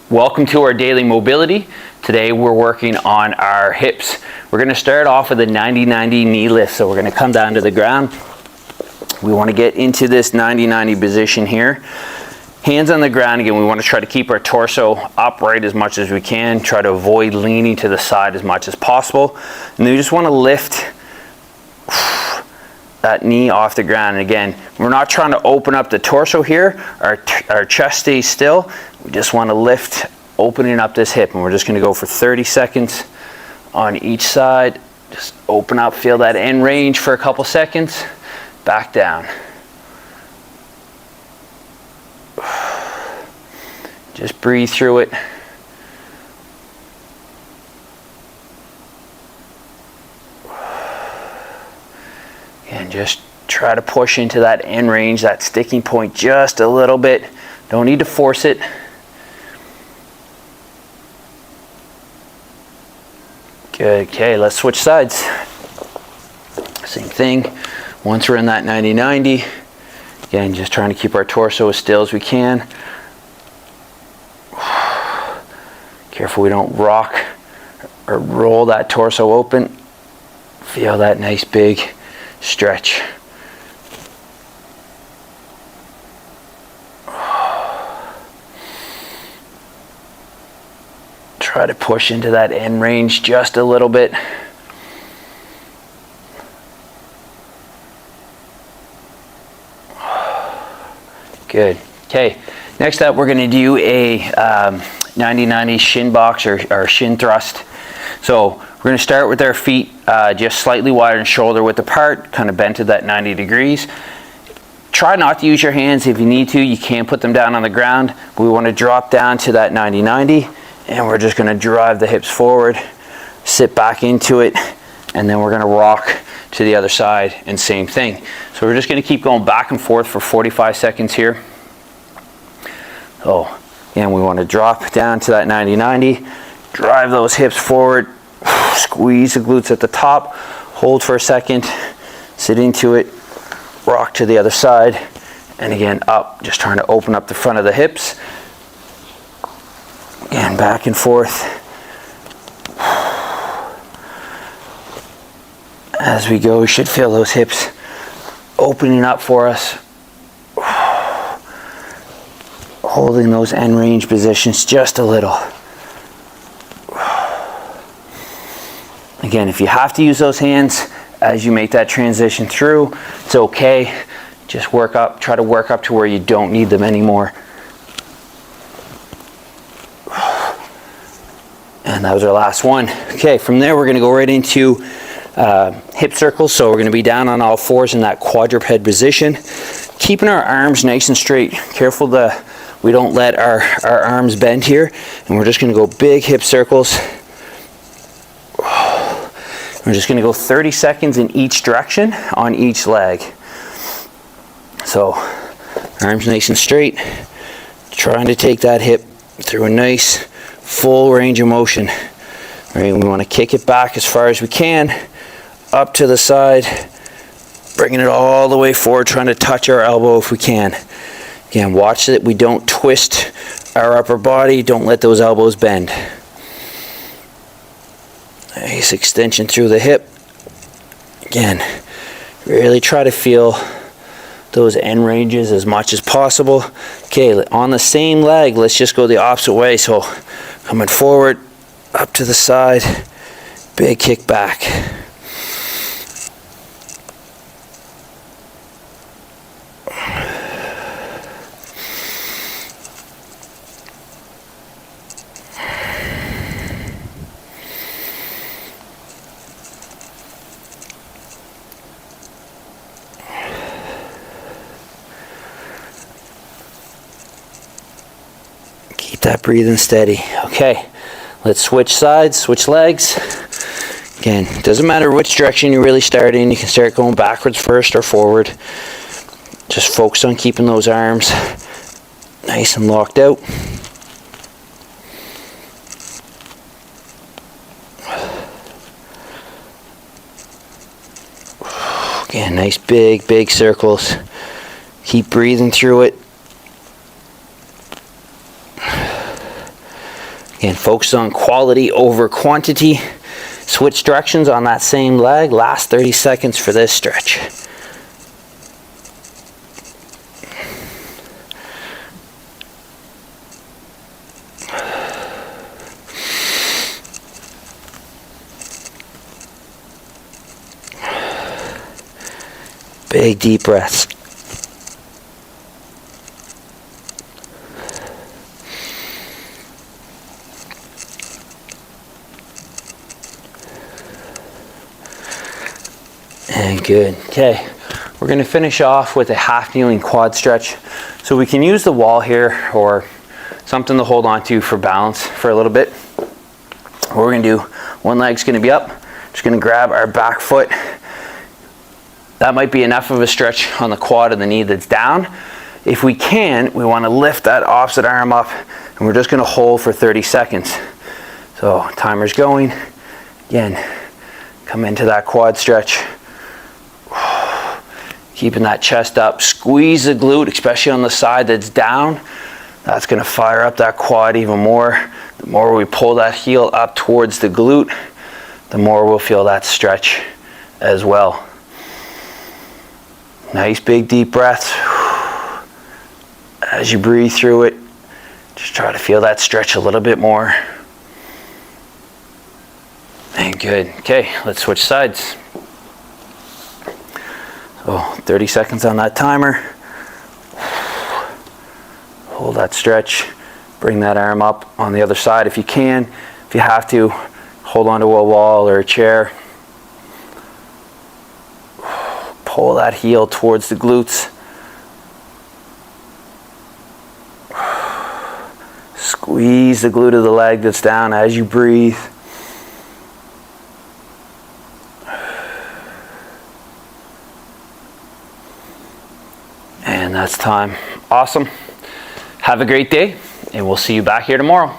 Welcome to our daily mobility. Today we're working on our hips. We're going to start off with a 90-90 knee lift. So we're going to come down to the ground. We want to get into this 90-90 position here. Hands on the ground again. We want to try to keep our torso upright as much as we can. Try to avoid leaning to the side as much as possible. And then we just want to lift that knee off the ground. And again, we're not trying to open up the torso here. Our chest stays still. We just want to lift, opening up this hip. And we're just going to go for 30 seconds on each side. Just open up, feel that end range for a couple seconds. Back down. Just breathe through it. And just try to push into that end range, that sticking point just a little bit. Don't need to force it. Good. Okay, let's switch sides. Same thing. Once we're in that 90-90, again, just trying to keep our torso as still as we can. Careful we don't rock or roll that torso open. Feel that nice big stretch. Try to push into that end range just a little bit. Good. Okay, next up we're going to do a 90-90 shin box or shin thrust. So we're going to start with our feet just slightly wider than shoulder width apart, kind of bent to that 90 degrees. Try not to use your hands. If you need to, you can put them down on the ground. We want to drop down to that 90-90, and we're just going to drive the hips forward, sit back into it, and then we're going to rock to the other side, and same thing. So we're just going to keep going back and forth for 45 seconds here. So again, we want to drop down to that 90-90, drive those hips forward, squeeze the glutes at the top, hold for a second, sit into it, rock to the other side, and again up, just trying to open up the front of the hips. Again, back and forth. As we go, we should feel those hips opening up for us. Holding those end range positions just a little. Again, if you have to use those hands as you make that transition through, it's okay. Just work up, try to work up to where you don't need them anymore. And that was our last one. Okay, from there we're going to go right into hip circles. So we're going to be down on all fours in that quadruped position, keeping our arms nice and straight. Careful we don't let our arms bend here, and we're just going to go big hip circles. We're just going to go 30 seconds in each direction on each leg. So arms nice and straight, trying to take that hip through a nice full range of motion. All right, we want to kick it back as far as we can, up to the side, bringing it all the way forward, trying to touch our elbow if we can. Again, watch that we don't twist our upper body, don't let those elbows bend. Nice extension through the hip. Again, really try to feel those end ranges as much as possible. Okay, on the same leg, let's just go the opposite way. So coming forward, up to the side, big kick back. Keep that breathing steady. Okay, let's switch sides, switch legs. Again, doesn't matter which direction you really start in. You can start going backwards first or forward. Just focus on keeping those arms nice and locked out. Again, nice big circles. Keep breathing through it. And focus on quality over quantity. Switch directions on that same leg. Last 30 seconds for this stretch. Big deep breaths. And good. Okay, we're going to finish off with a half kneeling quad stretch. So we can use the wall here or something to hold on to for balance for a little bit. What we're going to do, one leg's going to be up. Just going to grab our back foot. That might be enough of a stretch on the quad and the knee that's down. If we can, we want to lift that opposite arm up, and we're just going to hold for 30 seconds. So timer's going. Again, come into that quad stretch. Keeping that chest up. Squeeze the glute, especially on the side that's down. That's going to fire up that quad even more. The more we pull that heel up towards the glute, the more we'll feel that stretch as well. Nice big deep breaths. As you breathe through it, just try to feel that stretch a little bit more. And good. Okay, let's switch sides. So 30 seconds on that timer. Hold that stretch. Bring that arm up on the other side if you can. If you have to, hold onto a wall or a chair. Pull that heel towards the glutes. Squeeze the glute of the leg that's down as you breathe. And that's time. Awesome. Have a great day, and we'll see you back here tomorrow.